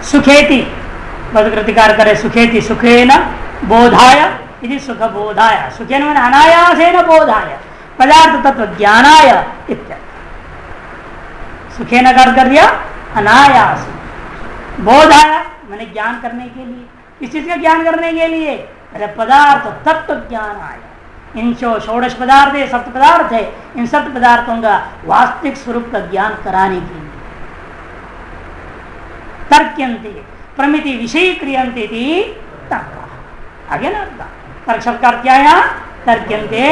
सुखेति पदकृतिकार करे सुखेति सुखेन बोधाय इति सुख बोधाय सुखेन मैंने अनायासेन बोधाय पदार्थ तत्व ज्ञानाय इत्यादि सुखेन कर दिया अनायास बोधाय मैंने ज्ञान करने के लिए इस चीज का ज्ञान करने के लिए अरे पदार्थ तत्व ज्ञान आया इन षोडश पदार्थ है सप्त पदार्थ है इन सप्त पदार्थों का वास्तविक स्वरूप का ज्ञान कराने के लिए तर्क्यन्ते प्रमिति विषय क्रियन्ते तर्क आगे ना तर्क शब्द का क्या है तर्क्यन्ते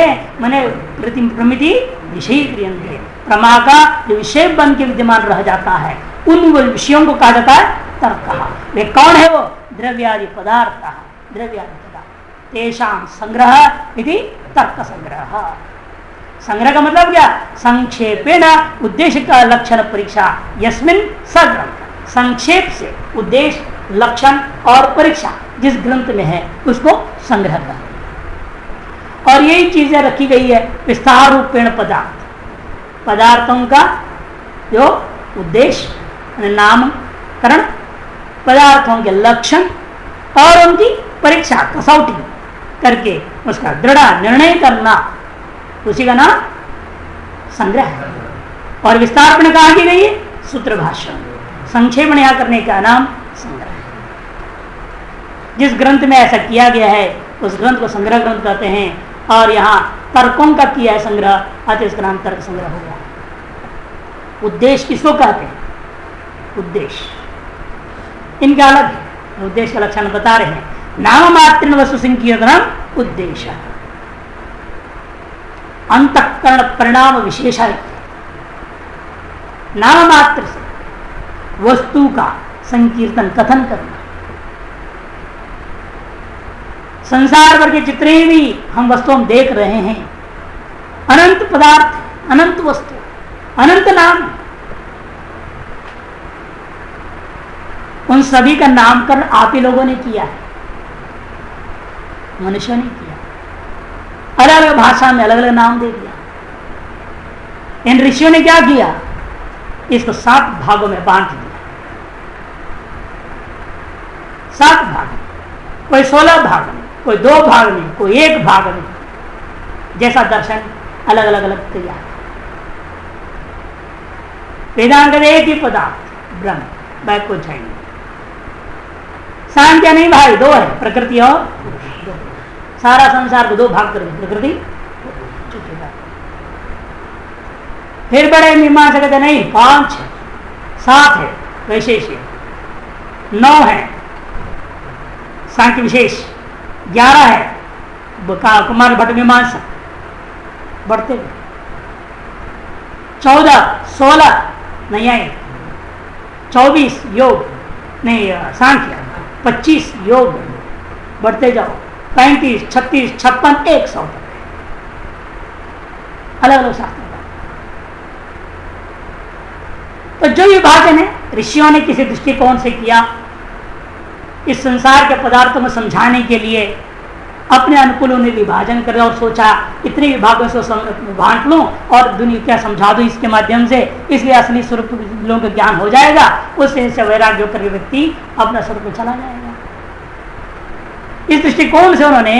मैंने प्रमिति विषय क्रियन्ते प्रमा का जो विषय बन के विद्यमान रह जाता है उन विषयों को कहा जाता है तर्क वे कौन है वो द्रव्यादि पदार्थ द्रव्यादि पदार्थ तेषां संग्रह इति तर्क संग्रह संग्रह का मतलब क्या संक्षेपेण उद्देश्य का लक्षण परीक्षा यस्मिन सग्रंथ संक्षेप से उद्देश्य लक्षण और परीक्षा जिस ग्रंथ में है उसको संग्रह कर और यही चीजें रखी गई है विस्तार रूपेण पदार्थों का जो उद्देश्य नामकरण पदार्थों के लक्षण और उनकी परीक्षा कसौटी करके उसका दृढ़ निर्णय करना उसी का नाम संग्रह है और विस्तार में कहा गई है सूत्र भाष्य संक्षेपण यहां करने का नाम संग्रह है जिस ग्रंथ में ऐसा किया गया है उस ग्रंथ को संग्रह ग्रंथ कहते हैं और यहाँ तर्कों का किया है संग्रह अतः इसका नाम तर्क संग्रह हो गया उद्देश्य किसको कहते हैं उद्देश्य इनका अलग है उद्देश्य का लक्षण बता रहे हैं नाम मात्र वस्तु संकीर्तन उद्देश्य अंतःकरण परिणाम विशेष नाम मात्र से वस्तु का संकीर्तन कथन करना संसार भर के जितने भी हम वस्तुओं देख रहे हैं अनंत पदार्थ अनंत वस्तु अनंत नाम उन सभी का नामकरण आप ही लोगों ने किया है मनुष्य ने किया अलग अलग भाषा में अलग अलग नाम दे दिया इन ऋषियों ने क्या किया इसको 7 भागों में बांट दिया 7 भाग कोई 16 भाग में कोई 2 भाग में कोई 1 भाग में जैसा दर्शन अलग अलग अलग तैयार वेदांत एक ही पदार्थ ब्रह्म बैक को चाहिए सांख्य नहीं भाई 2 है प्रकृति और सारा संसार को 2 भाग कर प्रकृति फिर बड़े मीमांसा कहते नहीं 5 है 7 है वैशेष 9 है सांख्य विशेष 11 है कुमार भट्ट मीमांसा बढ़ते 14 16 नहीं आए 24 योग नहीं सांख्य 25 योग बढ़ते जाओ 35 36 56 100 अलग अलग शास्त्र तो जो विभाजन है ऋषियों ने किसी दृष्टिकोण से किया इस संसार के पदार्थों को समझाने के लिए अपने अनुकूल उन्हें विभाजन कर और सोचा इतने विभागों से बांट लूं और दुनिया क्या समझा दूं इसके माध्यम से इसलिए असली स्वरूप लोगों का ज्ञान हो जाएगा उससे वैराग्य होकर व्यक्ति अपना स्वरूप में चला जाएगा इस दृष्टिकोण से उन्होंने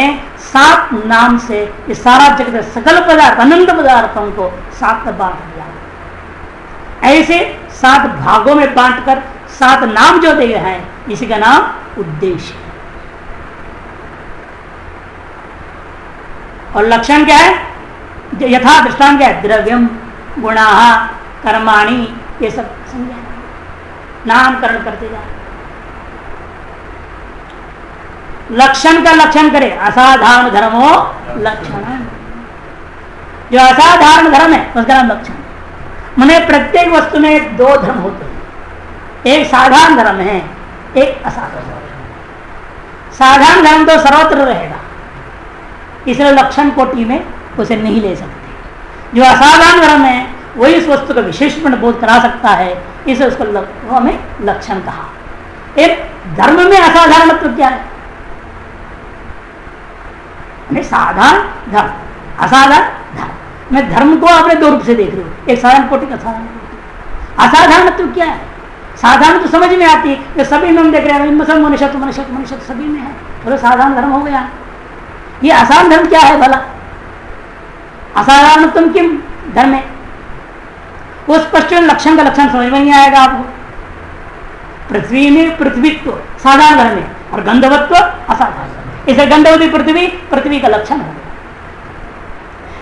7 नाम से इस सारा जगत सकल पदार्थ अनंत पदार्थों को 7 में बांट दिया ऐसे 7 भागों में बांटकर 7 नाम जो दिए हैं इसी का नाम उद्देश्य और लक्षण क्या है यथा दृष्टांत क्या है द्रव्यम गुणा कर्माणि ये सब संज्ञा नामकरण करते जाए लक्षण का लक्षण करे असाधारण धर्मो लक्षण जो असाधारण धर्म है उसका नाम लक्षण माने प्रत्येक वस्तु में 2 धर्म होते हैं एक साधारण धर्म है एक असाधारण धर्म साधारण धर्म तो सर्वत्र रहेगा इसलिए लक्षण कोटि में उसे नहीं ले सकते जो असाधारण धर्म है वही उस वस्तु का विशेषण बोध करा सकता है इसे उसको हमें लक्षण कहा एक धर्म में असाधारण मतलब क्या है साधारण धर्म असाधारण धर्म मैं धर्म को अपने 2 रूप से देख रही हूँ एक साधारण कोटि का असाधारण मतलब क्या है साधारण तो समझ में आती है, ये सभी में हम देख रहे हैं सब मनुष्यत्व मनुष्यत्व मनुष्यत्व सभी में है, बोलो साधारण धर्म हो गया। ये असाधारण धर्म क्या है भला? असाधारण तुम किम धर्म है? वो स्पष्ट लक्षण का लक्षण समझ में नहीं आएगा आपको। पृथ्वी में पृथ्वीत्व साधारण धर्म है और गंधवत्व असाधारण। इसे गंधवती पृथ्वी, पृथ्वी का लक्षण हो गया।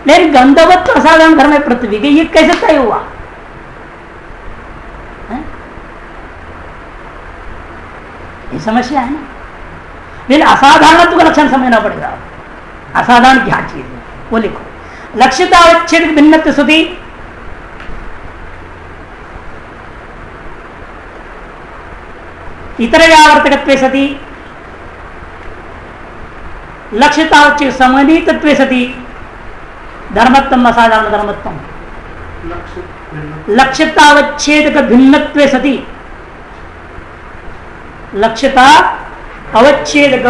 लेकिन गंधवत्व असाधारण धर्म है पृथ्वी के, ये कैसे तय हुआ? ये समस्या है ना। लेकिन असाधारणत्व का लक्षण समझना पड़ेगा। असाधारण क्या चीज है वो लिखो। लक्ष्यतावच्छेद भिन्नत्व स्तुति, इतर व्यावर्तकत्वे सति, लक्ष्यतावच्छेद समन्वितत्वे सति, धर्मत्वम असाधारण धर्मत्वम, लक्ष्यतावच्छेद भिन्नत्वे सति, लक्ष्यता अवच्छेद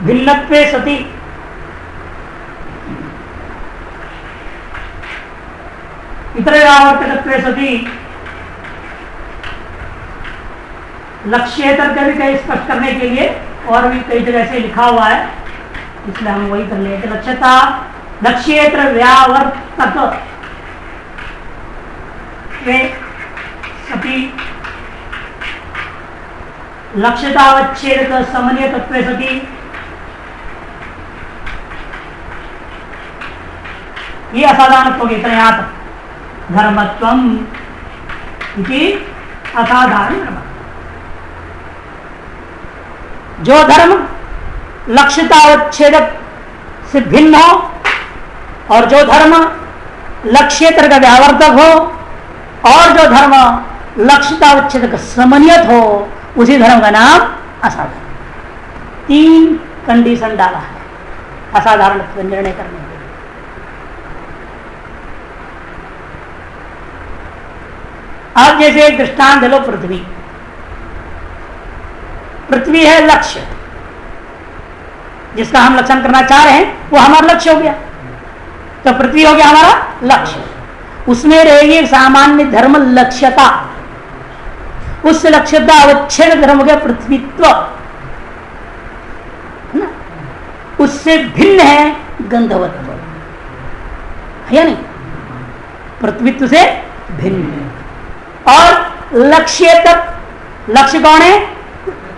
भिन्नत्वे सति, इतर व्यावर्तकत्वे सति, लक्ष्येतर का भी कई स्पष्ट करने के लिए और भी कई जगह से लिखा हुआ है, इसलिए हम वही कर लेते। लक्ष्यता लक्ष्येतर व्यावर्तक सति, लक्ष्यतावच्छेद समन्वय तत्व सति, ये असाधारण हो गया। इतना यहाँ तक धर्मत्वम इति असाधारण धर्म। जो धर्म लक्ष्यतावच्छेदक से भिन्न हो और जो धर्म लक्ष्येतर का व्यावर्तक हो और जो धर्म लक्ष्यतावच्छेदक समन्वित हो, उसी धर्म का नाम असाधारण। 3 कंडीशन डाला है असाधारण निर्णय करने के लिए। अब जैसे एक दृष्टांत लो, पृथ्वी। पृथ्वी है लक्ष्य, जिसका हम लक्षण करना चाह रहे हैं वो हमारा लक्ष्य हो गया, तो पृथ्वी हो गया हमारा लक्ष्य। उसमें रहेगी सामान्य धर्म लक्ष्यता, उस लक्ष्यता अवच्छेद धर्म हो गया पृथ्वीत्व, है ना। उससे भिन्न है गंधवत्व, है या नहीं? पृथ्वीत्व से भिन्न है। और लक्ष्येतर, लक्ष्य कौन है?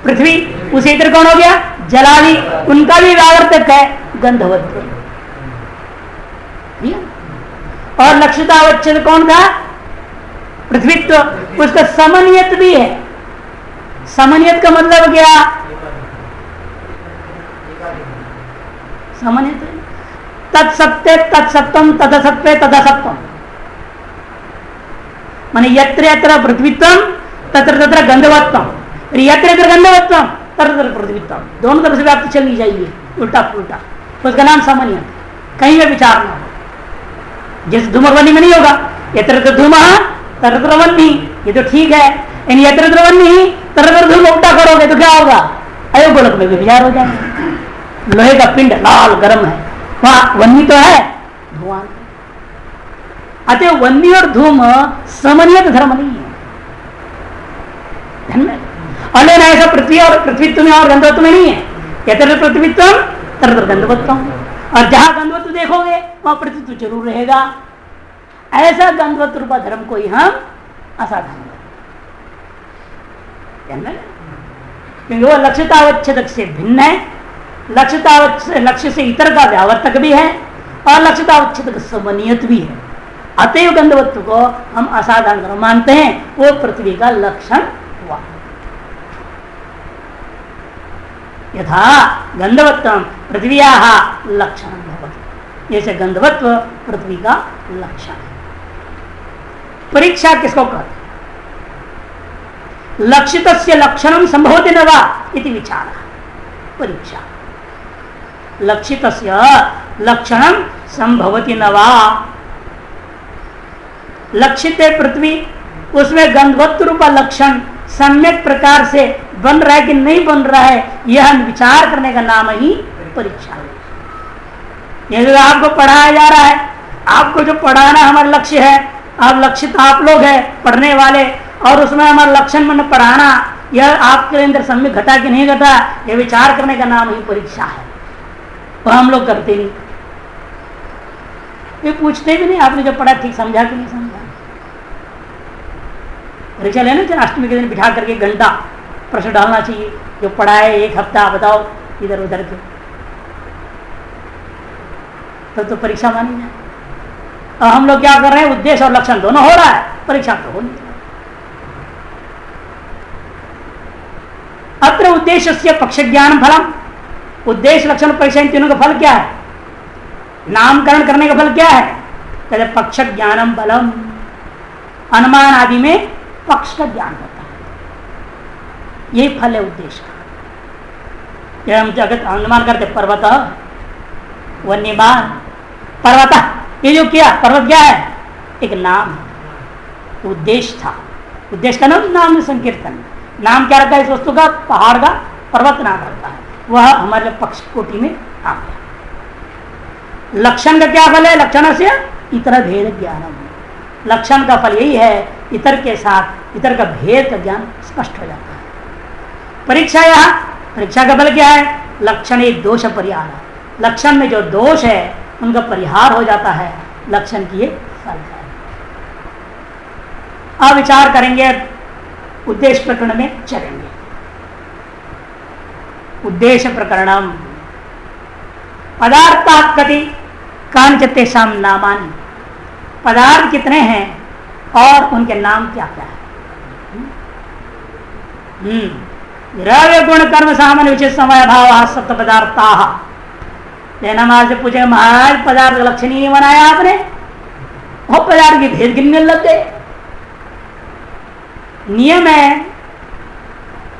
पृथ्वी। उसे इतर कौन हो गया? जलादि, उनका भी व्यावर्तक है गंधवत्व। और लक्ष्यतावच्छेद कौन था? पृथ्वीत्व। उसका समन्वयत भी है। समन्वयत का मतलब क्या? समन्वयत तत्सत्य तत्सत्वम तदसत्वे तदसत्वम, माने यत्र यत्र पृथ्वीत्वम तत्र तत्र गंधवत्वम, यत्र यत्र गंधवत्वम तत्र तत्र पृथ्वीत्वम, दोनों तरफ से व्याप्ति चलनी चाहिए, उल्टा पुल्टा। उसका नाम समन्वय। कहीं में विचार ना हो, जैसे धूम्रवन्नी में नहीं होगा यत्र यत्र धूमः तत्र तत्र वह्नि, ये तो ठीक है। इन यत्र यत्र वह्नि तत्र तत्र धूम उल्टा करोगे तो क्या होगा? अयो गोलक में भी विचार हो जाएगा। लोहे का पिंड लाल गर्म है, वहां वह्नि तो है, धुआं। अतः वह्नि और धूम समन्वित धर्म नहीं है, ध्यान में। और लेना ऐसा पृथ्वी और पृथ्वीत्व में और गंधवत्व में नहीं है। यत्र पृथ्वीत्व तत्र गंधवत्व, और जहां गंधवत्व देखोगे वहां पृथ्वीत्व जरूर रहेगा। ऐसा गंधवत्व रूपा धर्म को ही हम असाधारण, क्योंकि वो लक्ष्यतावच्छेदक से भिन्न है, लक्ष्य से इतर का व्यावर्तक भी है और लक्ष्यतावच्छेदक समन्वित भी है। अतएव गंधवत्व को हम असाधारण धर्म मानते हैं, वो पृथ्वी का लक्षण हुआ। यथा गंधवत्व पृथ्व्या लक्षण भवति, जैसे गंधवत्व पृथ्वी का लक्षण है। परीक्षा किसको कहते? लक्षितस्य लक्षणं संभवति न वा इति विचारः। परीक्षा लक्षितस्य लक्षणं संभवति न वा, लक्षित है पृथ्वी, उसमें गंधवत्व रूपा लक्षण सम्यक प्रकार से बन रहा है कि नहीं बन रहा है, यह विचार करने का नाम ही परीक्षा है। यदि आपको पढ़ाया जा रहा है, आपको जो पढ़ाना हमारा लक्ष्य है, आप लक्षित आप लोग हैं पढ़ने वाले, और उसमें हमारा लक्षण मन पढ़ाना, यह आपके अंदर सम्यक घटा कि नहीं घटा, यह विचार करने का नाम ही परीक्षा है। और हम लोग करते नहीं, ये पूछते भी नहीं आपने जो पढ़ा ठीक समझा कि नहीं समझा। परीक्षा लेना चाहिए, अष्टमी के दिन बिठा करके घंटा प्रश्न डालना चाहिए, जो पढ़ा है एक हफ्ता बताओ इधर उधर के, तो परीक्षा मानी जाए। और हम लोग क्या कर रहे हैं, उद्देश्य और लक्षण दोनों हो रहा है, परीक्षा तो हो नहीं रहा। अत्र उद्देश्य से पक्ष ज्ञान फलम, उद्देश्य लक्षण परीक्षा इन तीनों का फल क्या है, नामकरण करने का फल क्या है, कहते पक्ष ज्ञानम फलम, अनुमान आदि में पक्ष का ज्ञान होता है, यही फल है उद्देश्य का। हम जगत अनुमान करते पर्वत वन्यमान पर्वत, ये जो किया पर्वत क्या है, एक नाम है, उद्देश्य था, उद्देश्य का नाम संकीर्तन, नाम क्या रखा है इस वस्तु का, पहाड़ का पर्वत नाम रखता है, वह हमारे पक्ष कोटि में आ गया। लक्षण का क्या फल है, लक्षण से इतर भेद ज्ञानम, लक्षण का फल यही है इतर के साथ इतर का भेद का ज्ञान स्पष्ट हो जाता है। परीक्षा, यहाँ परीक्षा का फल क्या है, लक्षण एक दोष परिहार, लक्षण में जो दोष है उनका परिहार हो जाता है, लक्षण की ये फल है। अब विचार करेंगे, उद्देश्य प्रकरण में चलेंगे। उद्देश्य प्रकरणम पदार्थ कति कांचतेषाम नामानि, पदार्थ कितने हैं और उनके नाम क्या क्या है। द्रव्य गुण कर्म सामान्य विशेष समय भाव सप्त पदार्था, लेना महाराज से पूछे, महाराज पदार्थ का लक्षण ही नहीं बनाया आपने, वो पदार्थ के भेद गिनने लग गए। नियम है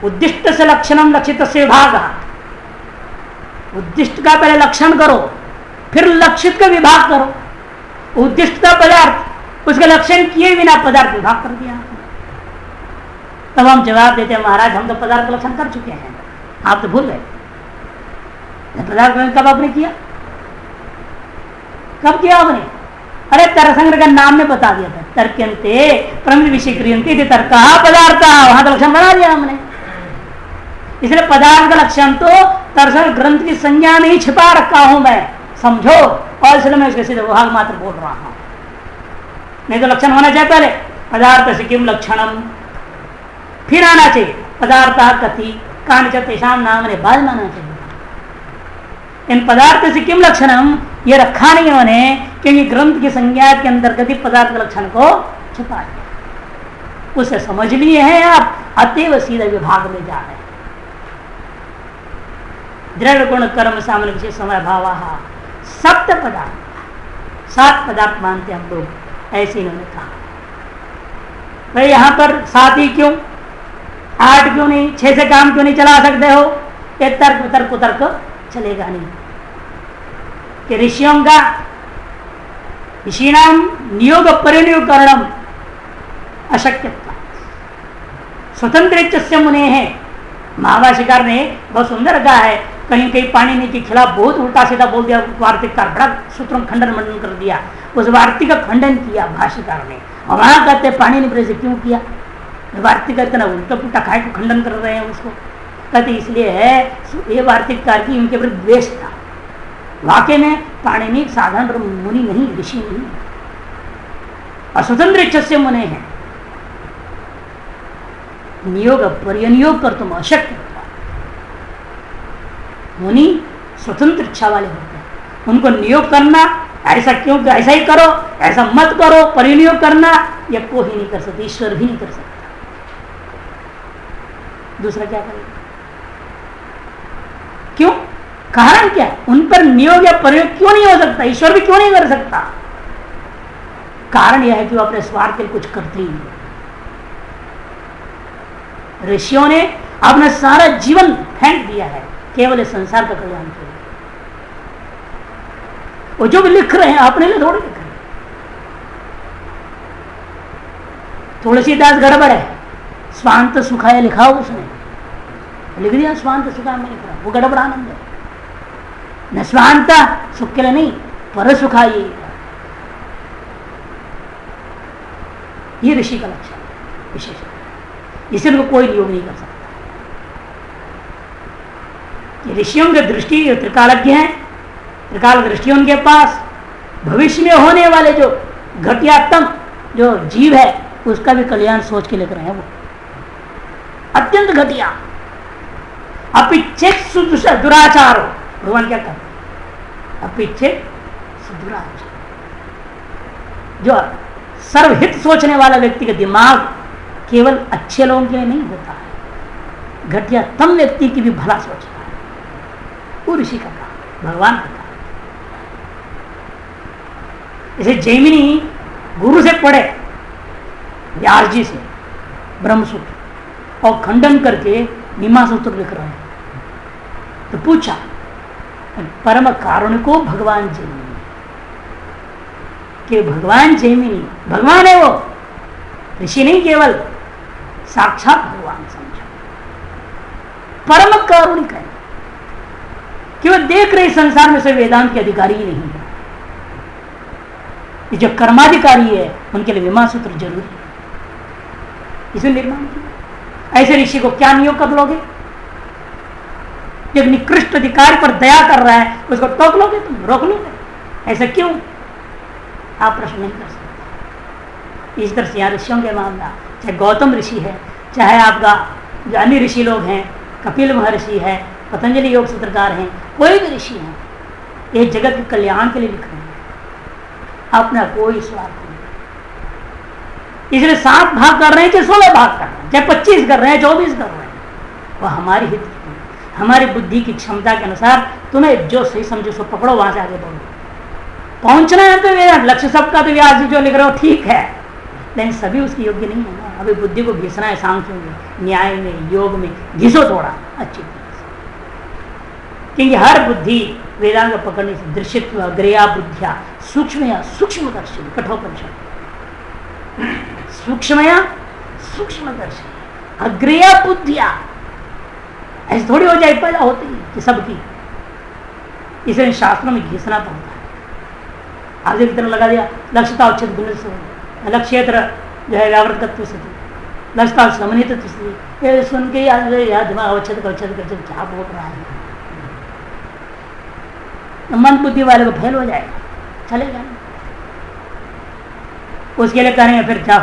उद्दिष्ट से लक्षणम लक्षित से विभाग, उद्दिष्ट का पहले लक्षण करो फिर लक्षित का विभाग करो। उद्दिष्ट का पदार्थ उसका लक्षण किए बिना पदार्थ विभाग कर दिया। तब हम जवाब देते हैं, महाराज हम तो पदार्थ का लक्षण कर चुके हैं, आप तो भूल गए। पदार्थ कब आपने किया, कब किया आपने, अरे तर्कसंग्रह का नाम में बता दिया था, तर्क्यन्ते प्रमित विषय क्रियन्ते तर्क पदार्थ, वहां तो लक्षण बना दिया हमने। इसलिए पदार्थ का लक्षण तो तर्कसंग्रह ग्रंथ की संज्ञा में ही छिपा रखा हूं मैं, समझो, और इसलिए मैं उसके सीधे विभाग मात्र बोल रहा हूं, नहीं तो लक्षण होना चाहिए पहले पदार्थ से किम लक्षणम, फिर आना चाहिए पदार्थ कति कानिच तेषाम नाम ने बाद में आना चाहिए। इन पदार्थ से किम लक्षणम ये रखा नहीं उन्होंने, क्योंकि ग्रंथ की संज्ञा के अंतर्गत पदार्थ के लक्षण को छुपा दिया। उसे समझ लिए हैं आप, अतएव सीधे विभाग में जा रहे हैं। द्रव्य गुण कर्म सामान्य विशेष समय भाव सप्त पदार्थ, 7 पदार्थ मानते हम लोग, ऐसे इन्होंने कहा। भाई यहां पर 7 ही क्यों, 8 क्यों नहीं, 6 से काम क्यों नहीं चला सकते हो, ये तर्क चलेगा नहीं। कि ऋषियों का ऋषिनाम नियोग परिनियोग करणम अशक्यता स्वतंत्र मुने है। महाभाष्यकार ने बहुत सुंदर कहा है, कहीं कहीं पाणिनि के खिलाफ बहुत उल्टा सीधा बोल दिया, वार्तिककार बड़ा सूत्रों खंडन मंडन कर दिया, उस वार्तिक का खंडन किया भाष्यकार ने। और वहां कहते पाणिनि से क्यों किया, वार्तिक इतना उल्टा पुल्टा खाए को खंडन कर रहे हैं उसको, कहते इसलिए है ये वार्तिककार की उनके विरुद्ध द्वेष था। वाकई में पाणिनि साधारण मुनि नहीं, ऋषि नहीं, अस्वतंत्र इच्छा से मुने हैं। नियोग परिनियोग कर तुम अशक्य होता, मुनि स्वतंत्र इच्छा वाले होते हैं, उनको नियोग करना ऐसा क्यों, ऐसा ही करो, ऐसा मत करो, परिनियोग करना यह कोई नहीं कर सकता, ईश्वर भी नहीं कर सकता। दूसरा क्या करेगा, क्यों, कारण क्या, उन पर नियोग या प्रयोग क्यों नहीं हो सकता, ईश्वर भी क्यों नहीं कर सकता। कारण यह है कि वो अपने स्वार्थ के लिए कुछ करते ही नहीं। ऋषियों ने अपना सारा जीवन फेंक दिया है केवल इस संसार का कल्याण के लिए। वो जो भी लिख रहे हैं अपने लिए थोड़े लिख रहे हैं। तुलसीदास गड़बड़ है, स्वांत सुखाय लिखा हो उसने, लिख दिया स्वांत सुखाय में लिख रहा, वो गड़बड़ आनंद है। न स्वांत सुख के लिए नहीं, पर सुखाई, ये ऋषि का लक्षण। विशेष, इसे उनको कोई योग नहीं कर सकता। ऋषियों की दृष्टि त्रिकालज्ञ है, त्रिकाल दृष्टि उनके पास, भविष्य में होने वाले जो घटियात्म जो जीव है उसका भी कल्याण सोच के लेकर है वो अत्यंत घटिया अपिच्छेद दुराचार हो। भगवान क्या कहते, अपिच्छेद दुराचार, जो सर्वहित सोचने वाला व्यक्ति का दिमाग केवल अच्छे लोगों के लिए नहीं होता है, घटियातम व्यक्ति की भी भला सोचता है। वो ऋषि का काम, भगवान का काम। जैसे जैमिनी गुरु से पढ़े व्यास जी से ब्रह्मसूत्र और खंडन करके मीमांसा लिख रहे हैं, तो पूछा परम कारुणिको भगवान जैमिनी, कि भगवान जैमिनी भगवान है, वो ऋषि नहीं, केवल साक्षात भगवान समझो, परम कारुणिक है कि वो देख रहे संसार में से वेदांत के अधिकारी ही नहीं है, जो कर्माधिकारी है उनके लिए विमा सूत्र जरूरी है, इसे निर्माण किया। ऐसे ऋषि को क्या नियोग कर लोगे? जब निकृष्ट अधिकारी पर दया कर रहा है उसको टोक लोगे, तुम रोक लोगे? ऐसा क्यों? आप प्रश्न नहीं कर सकते। इस तरह से यहाँ ऋषियों के मामला, चाहे गौतम ऋषि है, चाहे आपका जो अन्य ऋषि लोग हैं, कपिल महर्षि है, पतंजलि योग सूत्रकार हैं, कोई भी ऋषि हैं, ये जगत के कल्याण के लिए लिख रहे हैं, अपना कोई स्वार्थ नहीं। इसलिए 7 भाग कर रहे हैं, चाहे 16 भाग कर रहे हैं, चाहे 25 कर रहे हैं, 24 कर रहे हैं, वह हमारी हित, हमारी बुद्धि की क्षमता के अनुसार तुम्हें जो सही समझो सो पकड़ो, वहां से आगे बढ़ो। पहुंचना है तो मेरा लक्ष्य सबका तो व्यास जी जो लिख रहे हो ठीक है, लेकिन सभी उसके योग्य नहीं है ना। अभी बुद्धि को घिसना है सांख्यों में, न्याय में, योग में घिसो थोड़ा अच्छी तरह से, क्योंकि हर बुद्धि वेदांत को पकड़ने से दृश्यत्व अग्रया बुद्धिया सूक्ष्मया सूक्ष्म दर्शन, कठोपनिषद सूक्ष्मया सूक्ष्म दर्शन अग्रया बुद्धिया, ऐसे थोड़ी हो जाए, पैदा होती है कि सबकी, इसलिए शास्त्रों में घिसना पड़ता है। आगे की तरह लगा दिया लक्ष्यता उच्छेद गुण से, लक्ष्येत्र जो है व्यावृत तत्व से, लक्ष्यता समन्वित तत्व से, ये सुन के याद दिमाग अवच्छेद कर क्या बोल रहा है, मन बुद्धि वाले को फेल हो जाएगा, चलेगा। उसके लिए करेंगे फिर जाओ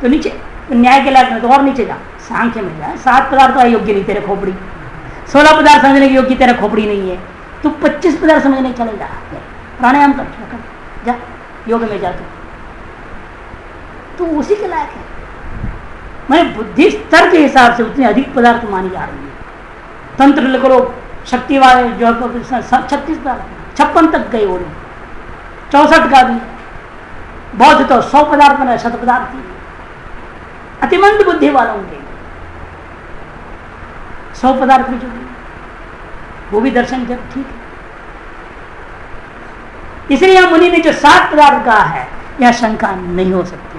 तो नीचे, तो न्याय के लायक तो और नीचे जाओ, सांख्य में जाए 7 पदार्थ तो योग्य नहीं तेरे खोपड़ी, 16 पदार्थ समझने की योग्य तेरा खोपड़ी नहीं है, तो 25 पदार्थ समझने चलेगा। प्राणायाम कर जा, योग में जा तो उसी के लायक है। मैं बुद्धि स्तर के हिसाब से उतने अधिक पदार्थ मानी जा रही है। तंत्र लिख लो, शक्ति वाले जो 36 पदार्थ, 56 तक गए, वो 64 का भी, बौद्ध तो 100 पदार्थ बना, 100 पदार्थ की, अतिमंद बुद्धि वालों के 100 पदार्थ में जो वो भी दर्शन जब ठीक है। इसलिए यह मुनि ने जो 7 पदार्थ कहा है, यह शंका नहीं हो सकती।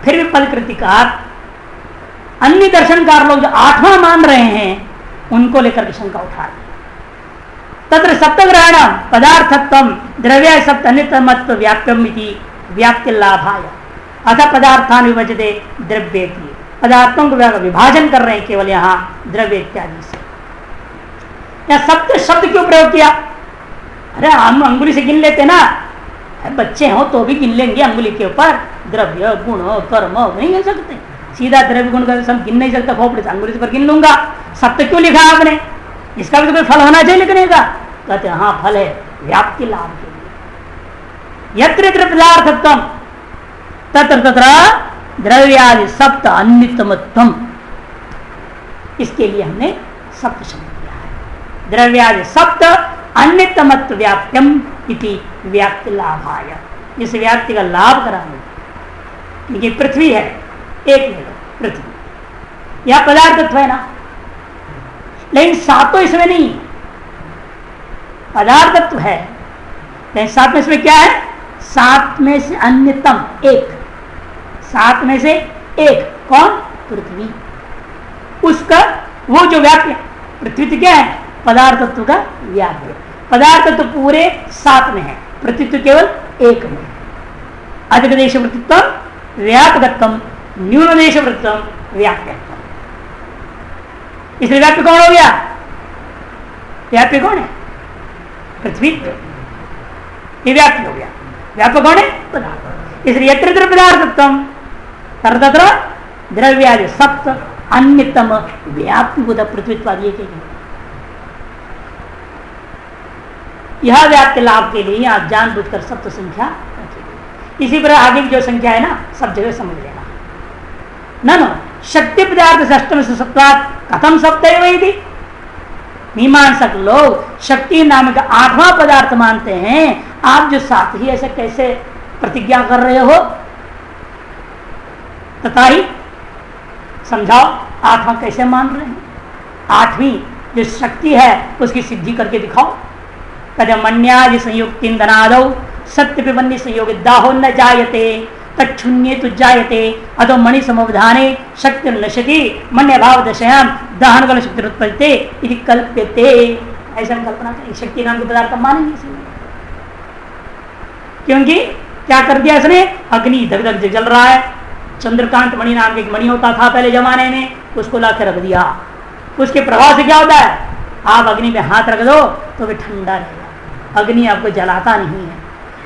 फिर भी फलकृतिकार अन्य दर्शनकार लोग जो 8वां मान रहे हैं उनको लेकर के शंका उठा रहे। तत्र सप्तग्रहण पदार्थत्वम द्रव्य सप्त अनितमत्व व्याप्यमिति व्याप्ति लाभाय अथ पदार्थान विभजते द्रव्य की, पदार्थों को विभाजन कर रहे हैं केवल यहाँ द्रव्य इत्यादि से। या सप्त शब्द क्यों प्रयोग किया? अरे हम अंगुली से गिन लेते ना, बच्चे हो तो भी गिन लेंगे अंगुली के ऊपर, द्रव्य गुण कर्म नहीं गिन सकते, सीधा द्रव्य गुण का सब गिन नहीं सकता, खोपड़ी से अंगुली पर गिन लूंगा। सप्त क्यों लिखा आपने? इसका भी तो कोई फल होना चाहिए लिखने का। कहते हाँ फल है व्याप्ति लाभ के लिए। यत्र यत्र पदार्थत्वम तत्र तत्र द्रव्यादि सप्त अन्यतमत्वम, इसके लिए हमने सप्त शब्द किया है। द्रव्यादि सप्त अन्यतमत्व व्याप्त्यम इति व्याप्ति लाभाय, इस व्याप्ति का लाभ कराने, क्योंकि पृथ्वी है, एक ले लो पृथ्वी, यह पदार्थत्व है ना, लेकिन 7 तो इसमें नहीं, पदार्थत्व है, लेकिन 7 में इसमें क्या है? 7 में से अन्यतम एक, 7 में से एक कौन? पृथ्वी। उसका वो जो व्याप्य, पृथ्वी तो क्या है? पदार्थत्व का व्याप्य। पदार्थत्व पूरे 7 में है, पृथ्वी केवल 1 में। अधिक देश वृत्तित्व व्यापकत्व न्यूनदेश वृत्तम व्याप्यत्वम। इसलिए व्याप्य कौन हो गया? व्याप्य कौन है? पृथ्वी, ये व्याप्य हो गया। व्यापक कौन है? पदार्थ। इसलिए यत्र यत्र पदार्थत्वम तत्र तत्र द्रव्यादि सप्त अन्यतम व्याप्तिभूत पृथ्वीत्वाद एक है। यह व्याप्ति लाभ के लिए आप जानबूझकर सप्त संख्या रखिए। इसी पर आगे की जो संख्या है ना, सब जगह समझ लेना। न शक्ति पदार्थ अष्टम से सप्ताह कथम सप्तैव इति। मीमांसक लोग शक्ति नाम का 8वां पदार्थ मानते हैं, आप जो 7 ही ऐसे कैसे प्रतिज्ञा कर रहे हो? तथा ही समझाओ, 8वां कैसे मान रहे हैं? 8वीं जो शक्ति है उसकी सिद्धि करके दिखाओ। कदमन्यादि संयुक्त इंधनादौ सत्य पिबन्नी संयोग दाहो न जायते तच्छुन्ये तु जायते अतो मणि समवधाने शक्ति नश्यति मन्य भाव दशयाम दहन कल शक्ति उत्पत्ति इति कल्प्यते। ऐसा कल्पना करें, शक्ति नाम के पदार्थ मानेंगे इसमें। क्योंकि क्या कर दिया इसने? अग्नि धक धक जल रहा है, चंद्रकांत मणि नाम के एक मणि होता था पहले जमाने में, उसको ला रख दिया। उसके प्रभाव से क्या होता है? आप अग्नि में हाथ रख दो तो वे ठंडा रहेगा, अग्नि आपको जलाता नहीं है।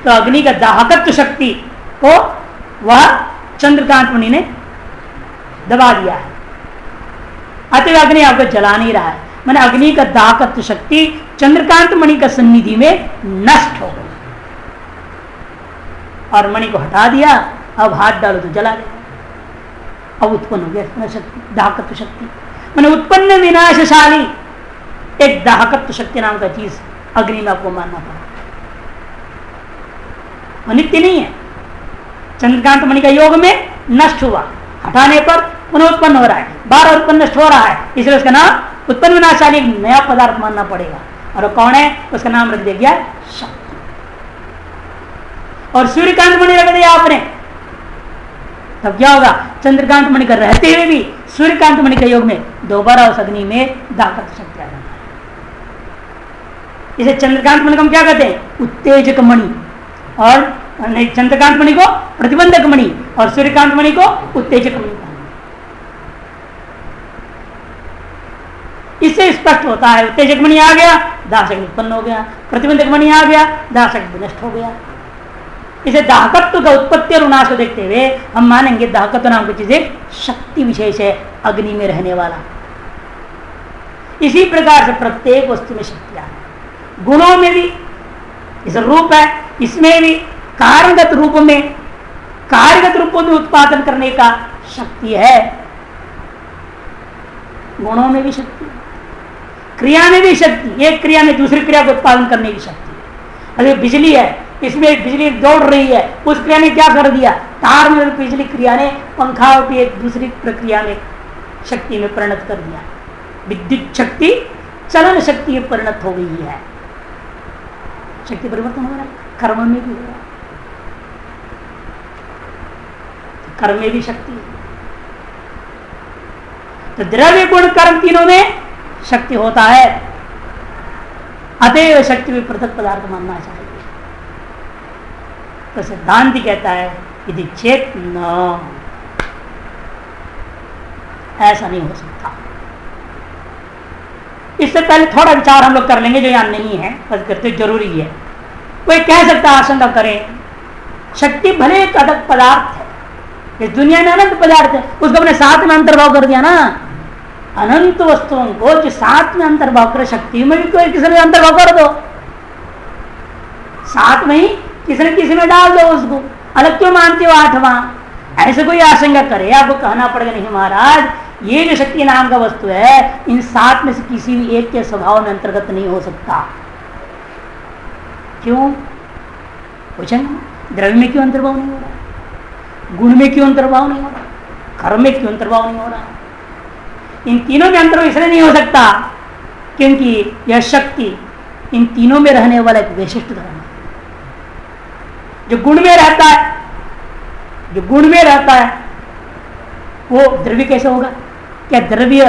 तो अग्नि का दाहकत्व शक्ति को वह चंद्रकांत मणि ने दबा दिया है, अतः अग्नि आपको जला नहीं रहा है। मैंने अग्नि का दाहकत्व शक्ति चंद्रकांत मणि का सन्निधि में नष्ट हो गई और मणि को हटा दिया। अब हाथ डालो तो जला देगा। अब उत्पन्न हो गया शक्ति, दाहकत्व शक्ति। मैंने उत्पन्न विनाशशाली एक दाहकत्व शक्ति नाम का चीज अग्नि में आपको मानना पड़ा। नित्य नहीं है। चंद्रकांत मणि का योग में नष्ट हुआ, हटाने पर पुनः उत्पन्न हो रहा है, बार उत्पन्न नष्ट हो रहा है, इसलिए उसका नाम उत्पन्न विनाशशाली एक नया पदार्थ मानना पड़ेगा। और कौन है? उसका नाम रख दिया गया शक्ति। और सूर्यकांत मणि रख दिया आपने, तब क्या होगा? चंद्रकांत मणि का रहते हुए भी सूर्यकांत मणि के योग में दोबारा उस अग्नि में दाहकत्व शक्ति आ जाता है। इसे चंद्रकांत मणि को हम क्या कहते हैं? उत्तेजक मणि। और नहीं, चंद्रकांत मणि को प्रतिबंधक मणि और सूर्यकांत मणि को उत्तेजक मणि। इससे स्पष्ट होता है, उत्तेजक मणि आ गया, दाहशक्ति उत्पन्न हो गया, प्रतिबंधक मणि आ गया, दाहशक्ति नष्ट हो गया। इसे दाहकत्व का उत्पत्ति और विनाश को देखते हुए हम मानेंगे दाहकत्व नाम की चीज एक शक्ति विशेष है, अग्नि में रहने वाला। इसी प्रकार से प्रत्येक वस्तु में शक्तियां हैं, गुणों में भी इस रूप है, इसमें भी कारणगत रूप में, कार्यगत रूपों में उत्पादन करने का शक्ति है। गुणों में भी शक्ति, क्रिया में भी शक्ति, एक क्रिया में दूसरी क्रिया को उत्पादन करने की शक्ति है। अरे बिजली है, इसमें बिजली दौड़ रही है, उस क्रिया ने क्या कर दिया? तार में बिजली क्रिया ने पंखा भी एक दूसरी प्रक्रिया में शक्ति में परिणत कर दिया। विद्युत शक्ति चलन शक्ति में परिणत हो गई है। शक्ति परिवर्तन हो रहा है, कर्म में भी हो रहा है। कर्म में भी शक्ति है। तो द्रव्य गुण कर्म तीनों में शक्ति होता है, अतएव शक्ति में पृथक पदार्थ मानना चाहिए। तो सिद्धांत कहता है यदि चेत न, ऐसा नहीं हो सकता। इससे पहले थोड़ा विचार हम लोग कर लेंगे जो यहां नहीं है, बस करते जरूरी है। कोई कह सकता आशंका करें शक्ति भले एक अलग पदार्थ है, इस दुनिया में अनंत पदार्थ है, उसको अपने साथ में अंतर्भाव कर दिया ना। अनंत वस्तुओं को जो साथ में अंतर्भाव कर, शक्ति में भी कोई किसी में अंतर्भाव कर दो, साथ में ही किसी न किसी में डाल दो, उसको अलग क्यों मानते हो? 8वां ऐसे कोई आशंका करे, आपको कहना पड़ेगा नहीं महाराज, ये जो शक्ति नाम का वस्तु है इन 7 में से किसी भी एक के स्वभाव में अंतर्गत नहीं हो सकता। क्यों पूछेंगे? द्रव्य में क्यों अंतर्भाव नहीं हो रहा? गुण में क्यों अंतर्भाव नहीं हो रहा? कर्म में क्यों अंतर्भाव नहीं हो रहा? इन तीनों में अंतर्भाव इसलिए नहीं हो सकता क्योंकि यह शक्ति इन तीनों में रहने वाला एक विशिष्ट धर्म है। जो गुण में रहता है, जो गुण में रहता है वो द्रव्य कैसे होगा? क्या द्रव्य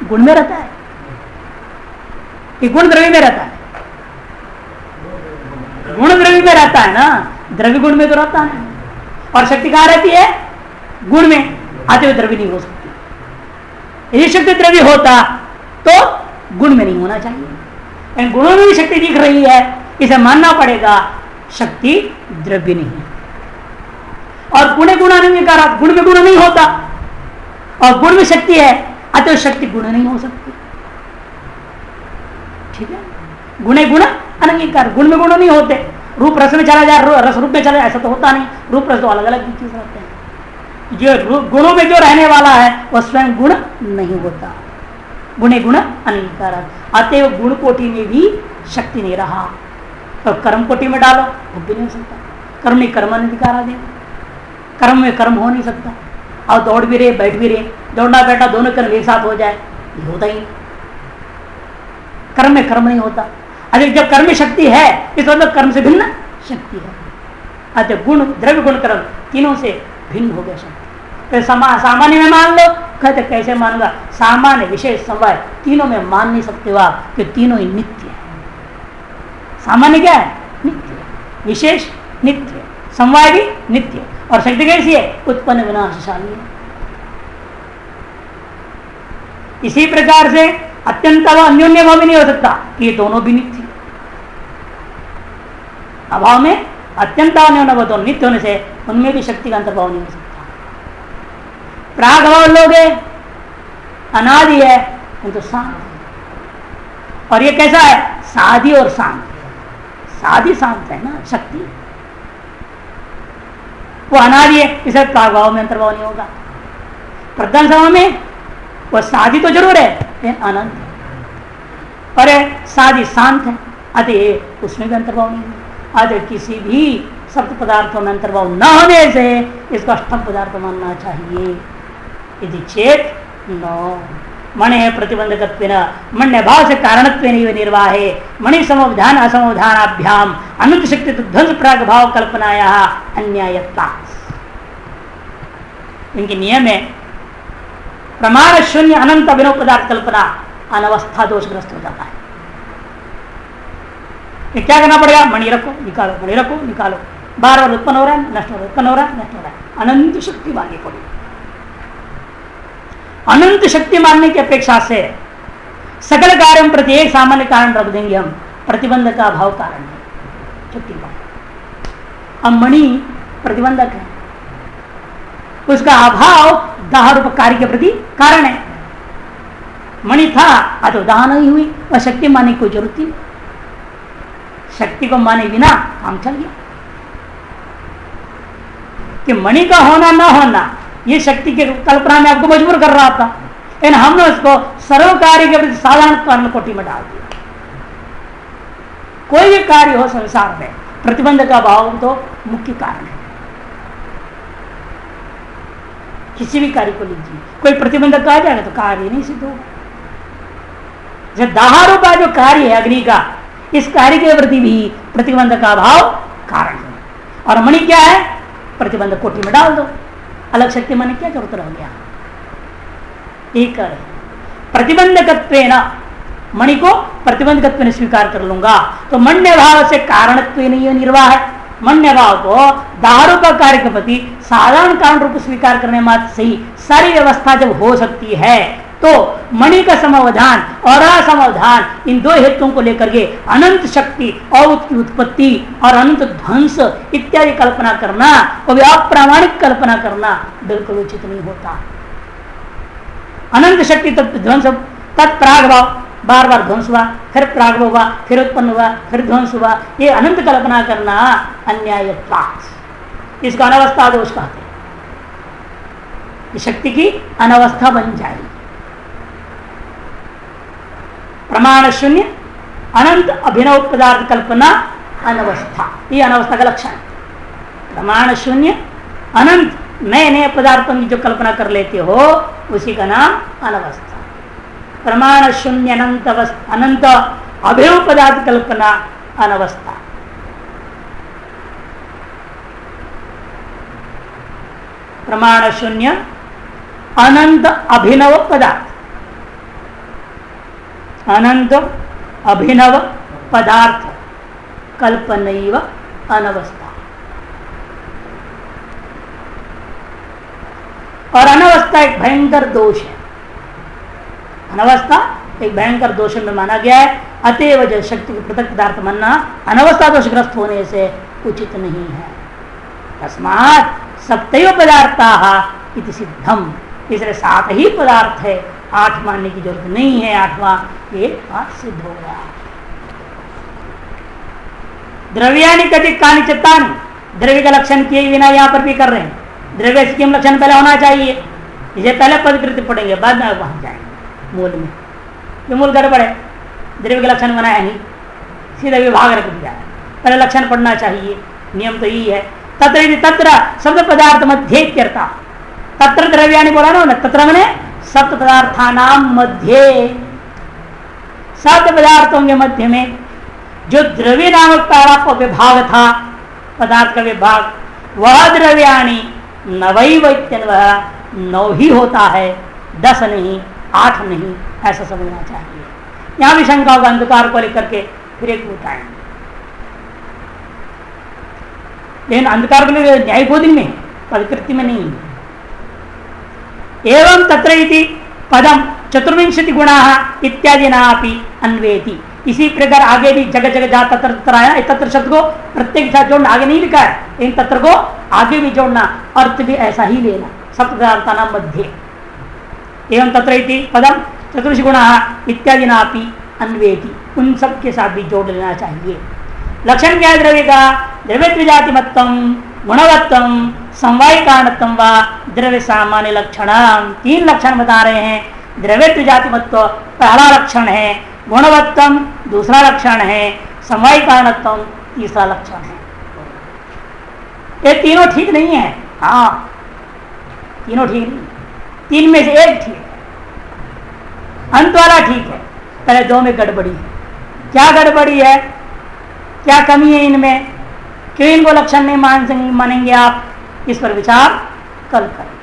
गुण में रहता है कि गुण द्रव्य में रहता है? गुण द्रव्य में रहता है ना, द्रव्य गुण में तो रहता है। और शक्ति कहाँ रहती है? गुण में। अतएव द्रव्य नहीं हो सकती। यदि शक्ति द्रव्य होता तो गुण में नहीं होना चाहिए, लेकिन गुणों में भी शक्ति दिख रही है, इसे मानना पड़ेगा शक्ति द्रव्य नहीं है। और गुण गुणान्यकार, गुण में गुण नहीं होता और गुण में शक्ति है, अतः शक्ति गुण नहीं हो सकती। ठीक है, गुणे गुण अनंगीकार, गुण में गुण नहीं होते। रूप रस में चला जाए, रस रूप में चला जाए, ऐसा तो होता नहीं। रूप रस तो अलग अलग चीज रहते हैं। जो गुणों में जो रहने वाला है वह स्वयं गुण नहीं होता। गुणे गुण अनंगीकार, अतएव गुण कोटि में भी शक्ति नहीं रहा। तो कर्म कोटि में डालो वो भी नहीं हो सकता। कर्म नहीं कर्म अनंगीकार आ जाएगा, कर्म में कर्म हो नहीं सकता। और दौड़ भी रहे बैठ भी रहे, दौड़ना बैठा दोनों कर्म एक साथ हो जाए, ये होता ही नहीं। कर्म में कर्म नहीं होता। अरे जब कर्म में शक्ति है इस मतलब कर्म से भिन्न शक्ति है। अतः गुण द्रव्य गुण कर्म तीनों से भिन्न हो गया शक्ति। तो सामान्य में मान लो, कहते कैसे मानूंगा? सामान्य विशेष समवाय तीनों में मान नहीं सकते हो आप, कि तीनों ही नित्य है। सामान्य क्या है? नित्य। विशेष नित्य, समवाय भी नित्य। और शक्ति कैसी है? उत्पन्न विनाशशाली है। इसी प्रकार से अत्यंत अन्योन्य भाव भी नहीं हो सकता कि ये दोनों भी नित्य। अभाव में अत्यंत अन्योन्य भाव दोनों नित्य होने से उनमें भी शक्ति का अंतर्भाव नहीं हो सकता। प्राग भाव लोग अनादि है किंतु शांत है। और ये कैसा है? साधी और शांत। साधी शांत है ना शक्ति, वो अनादि है, इसे प्राग भाव में अंतर्भाव नहीं होगा। प्रधान सभा में वह साधी तो जरूर है लेकिन अनंत है, और साधी शांत है, अतः उसमें भी अंतर्भाव नहीं है। अतः किसी भी सप्त पदार्थों में अंतर्भाव न होने से इसको अष्टम पदार्थ मानना चाहिए। यदि चेत न मणि प्रतिबंधकत्वेन मण्य भाव से कारणत्वेन निर्वाहे मणि समवधान असमवधानाभ्याम अनंत शक्ति ध्वंस प्राग भाव कल्पनाया अन्यायत्ता। इनके नियम है प्रमाण शून्य अनंत अभिनव पदार्थ कल्पना अनवस्था दोषग्रस्त हो जाता है। ये क्या करना पड़ेगा? मणि रखो निकालो, मणि रखो निकालो, बार बार उत्पन्न हो रहा है नष्ट हो रहा है, उत्पन्न हो रहा है नष्ट हो रहा है। अनंत शक्ति माननी पड़ेगी। अनंत शक्ति मानने की अपेक्षा से सकल कार्य में प्रत्येक सामान्य कारण रख देंगे हम, प्रतिबंध का अभाव कारण है शक्ति का। अब मणि प्रतिबंधक है, उसका अभाव दाह रूप कार्य के प्रति कारण है। मणि था अतो दाह नहीं हुई, वह शक्ति मानने की कोई जरूरत नहीं। शक्ति को माने बिना काम चल गया। कि मणि का होना ना होना ये शक्ति के कल्पना में आपको मजबूर कर रहा था, लेकिन हमने उसको सर्व कार्य के प्रति साधारण कारण कोटि में डाल दिया। कोई भी कार्य हो संसार में प्रतिबंध का भाव तो मुख्य कारण है। किसी भी कार्य को लीजिए, कोई प्रतिबंधक आ जाएगा तो कार्य नहीं सिद्ध होगा। जब दाहारूपा जो कार्य है अग्नि का, इस कार्य के प्रति भी प्रतिबंध का भाव कारण है। और मणि क्या है? प्रतिबंधक कोटि में डाल दो, अलग शक्ति माने क्या जरूरत रह गया? एक प्रतिबंधकत्वेन मणि को प्रतिबंधकत्वेन स्वीकार कर लूंगा तो मण्य भाव से कारणत्व नहीं निर्वाह है। मण्य भाव को दारूप कार्य के प्रति साधारण कारण रूप स्वीकार करने मात्र से ही सारी व्यवस्था जब हो सकती है तो मणि का समावधान और असमावधान इन दो हेतुओं को लेकर के अनंत शक्ति और उसकी उत्पत्ति और अनंत ध्वंस इत्यादि कल्पना करना और अप्रामाणिक कल्पना करना बिल्कुल उचित नहीं होता। अनंत शक्ति ध्वंस तत्प्रागभाव, बार बार ध्वंस हुआ, फिर प्रागभाव हुआ, फिर उत्पन्न हुआ, फिर ध्वंस हुआ, ये अनंत कल्पना करना अन्यायत्वा, इसको अनवस्था दोष कहते हैं। शक्ति की अनवस्था बन जाएगी। प्रमाण शून्य अनंत अभिनव पदार्थ कल्पना अनवस्था, ये अनवस्था का लक्षण है। प्रमाण शून्य अनंत नए नए पदार्थों की जो कल्पना कर लेते हो उसी का नाम अनवस्था। प्रमाण शून्य अनंत अभिनव पदार्थ कल्पना अनवस्था। प्रमाण शून्य अनंत अभिनव पदार्थ, अनंत अभिनव पदार्थ कल्पनैव अनवस्था। और अनवस्था एक भयंकर दोष है। अनवस्था एक भयंकर दोष में माना गया है। अतएव जो शक्ति को पृथक पदार्थ मानना अनवस्था दोषग्रस्त होने से उचित नहीं है। तस्मात् सप्तैव पदार्थाः इति सिद्धम, इसलिए 7 ही पदार्थ है, 8 मानने की जरूरत नहीं है। 8वां ये बात सिद्ध हो गया। द्रव्यानि कति कानि चित्तानि, द्रव्य का लक्षण किए बिना यहाँ पर भी कर रहे हैं। द्रव्य से किम लक्षण पहले होना चाहिए, इसे पहले पदकृति पढ़ेंगे, बाद में वहां जाएंगे मूल में। ये मूल गड़बड़ है, द्रव्य का लक्षण बनाया नहीं, सीधा विभाग रख दिया है। पहले लक्षण पढ़ना चाहिए, नियम तो यही है। तत्र तत्र शब्द पदार्थ मध्य इत्यर्था, तत्र द्रव्यानि बोला ना, तत्र मैंने सप्त पदार्थानाम मध्य, 7 पदार्थों के मध्य में जो द्रव्य नामक पहला विभाग था, पदार्थ का विभाग, वह द्रव्यानि नवैव इत्यन्वयः, 9 ही होता है, 10 नहीं, 8 नहीं, ऐसा समझना चाहिए। यहां भी शंका होगा, अंधकार को लेकर के फिर एक बताएंगे, लेकिन अंधकार को लेकर न्याय बोधि में, प्रकृति में नहीं। एवं तत्र इति पदम चतुर्विंशति गुणाः इत्यादि नापि अन्वेति, इसी प्रकार आगे भी जगह जगह जहां तत्र तत्र आया, तत्र शब्द को प्रत्येक साथ जोड़ना, आगे नहीं लिखा है, इन तत्र को आगे भी जोड़ना, अर्थ भी ऐसा ही लेना, सप्तपदार्थानां मध्ये। एवं तत्र इति पदम चतुर्विंशति गुणाः इत्यादि नापि अन्वेति, उन सब के साथ भी जोड़ लेना चाहिए। लक्षण क्या है द्रव्य का? द्रव्यत्व जातिमत्तम, गुणवत्तम, समवाय कारणत्वम व द्रव्य सामान्य लक्षण। 3 लक्षण बता रहे हैं। द्रव्यत्व जातिमत्व पहला लक्षण है, गुणवत्तम दूसरा लक्षण है, समवाय कारणत्वम तीसरा लक्षण है। ये तीनों ठीक नहीं है। हाँ, तीनों ठीक नहीं, 3 में से एक ठीक है, अंत वाला ठीक है, पहले 2 में गड़बड़ी है। क्या गड़बड़ी है, क्या कमी है इनमें, क्यों इनको लक्षण नहीं मानेंगे आप, इस पर विचार कल करें।